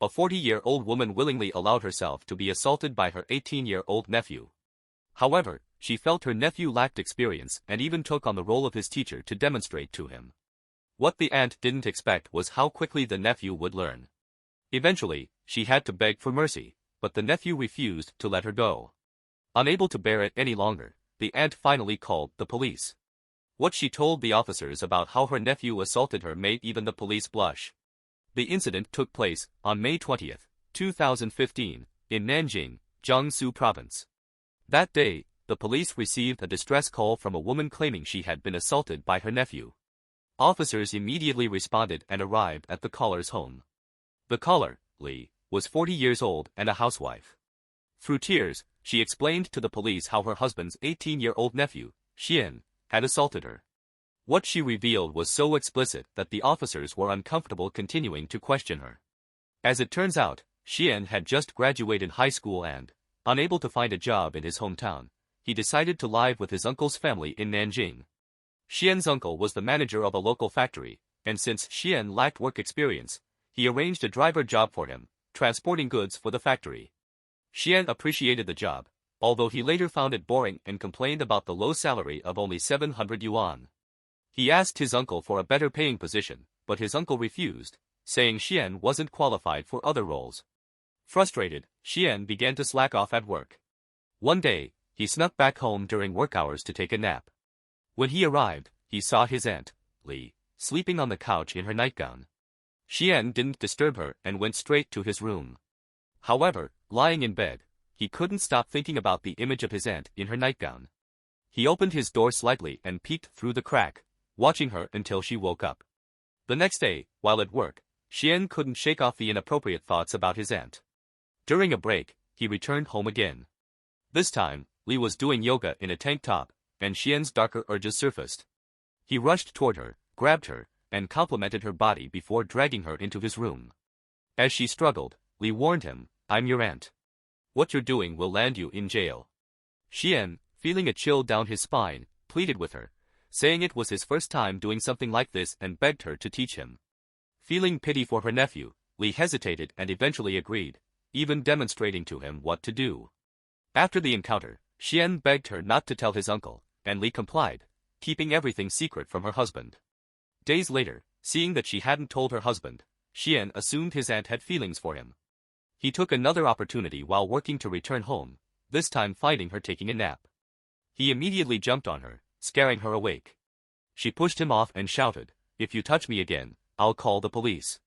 A 40-year-old woman willingly allowed herself to be assaulted by her 18-year-old nephew. However, she felt her nephew lacked experience and even took on the role of his teacher to demonstrate to him. What the aunt didn't expect was how quickly the nephew would learn. Eventually, she had to beg for mercy, but the nephew refused to let her go. Unable to bear it any longer, the aunt finally called the police. What she told the officers about how her nephew assaulted her made even the police blush. The incident took place on May 20, 2015, in Nanjing, Jiangsu Province. That day, the police received a distress call from a woman claiming she had been assaulted by her nephew. Officers immediately responded and arrived at the caller's home. The caller, Li, was 40 years old and a housewife. Through tears, she explained to the police how her husband's 18-year-old nephew, Xian, had assaulted her. What she revealed was so explicit that the officers were uncomfortable continuing to question her. As it turns out, Xian had just graduated high school and, unable to find a job in his hometown, he decided to live with his uncle's family in Nanjing. Xian's uncle was the manager of a local factory, and since Xian lacked work experience, he arranged a driver job for him, transporting goods for the factory. Xian appreciated the job, although he later found it boring and complained about the low salary of only 700 yuan. He asked his uncle for a better paying position, but his uncle refused, saying Xian wasn't qualified for other roles. Frustrated, Xian began to slack off at work. One day, he snuck back home during work hours to take a nap. When he arrived, he saw his aunt, Li, sleeping on the couch in her nightgown. Xian didn't disturb her and went straight to his room. However, lying in bed, he couldn't stop thinking about the image of his aunt in her nightgown. He opened his door slightly and peeked through the crack, watching her until she woke up. The next day, while at work, Xian couldn't shake off the inappropriate thoughts about his aunt. During a break, he returned home again. This time, Li was doing yoga in a tank top, and Xian's darker urges surfaced. He rushed toward her, grabbed her, and complimented her body before dragging her into his room. As she struggled, Li warned him, "I'm your aunt. What you're doing will land you in jail." Xian, feeling a chill down his spine, pleaded with her, saying it was his first time doing something like this and begged her to teach him. Feeling pity for her nephew, Li hesitated and eventually agreed, even demonstrating to him what to do. After the encounter, Xian begged her not to tell his uncle, and Li complied, keeping everything secret from her husband. Days later, seeing that she hadn't told her husband, Xian assumed his aunt had feelings for him. He took another opportunity while working to return home, this time finding her taking a nap. He immediately jumped on her, scaring her awake. She pushed him off and shouted, "If you touch me again, I'll call the police."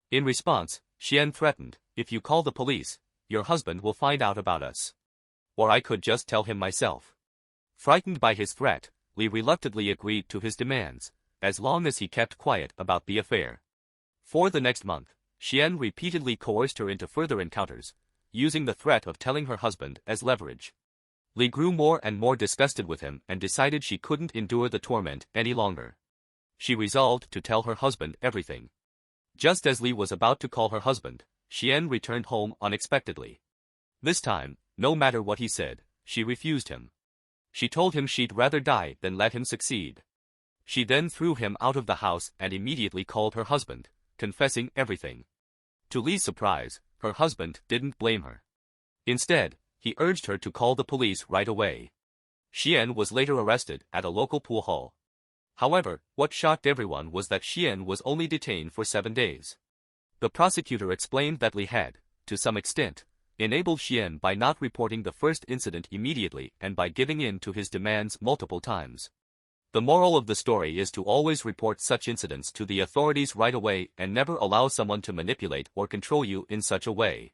In response, Xian threatened, "If you call the police, your husband will find out about us. Or I could just tell him myself." Frightened by his threat, Li reluctantly agreed to his demands, as long as he kept quiet about the affair. For the next month, Xian repeatedly coerced her into further encounters, using the threat of telling her husband as leverage. Li grew more and more disgusted with him and decided she couldn't endure the torment any longer. She resolved to tell her husband everything. Just as Li was about to call her husband, Xian returned home unexpectedly. This time, no matter what he said, she refused him. She told him she'd rather die than let him succeed. She then threw him out of the house and immediately called her husband, confessing everything. To Li's surprise, her husband didn't blame her. Instead, he urged her to call the police right away. Xian was later arrested at a local pool hall. However, what shocked everyone was that Xian was only detained for 7 days. The prosecutor explained that Li had, to some extent, enabled Xian by not reporting the first incident immediately and by giving in to his demands multiple times. The moral of the story is to always report such incidents to the authorities right away and never allow someone to manipulate or control you in such a way.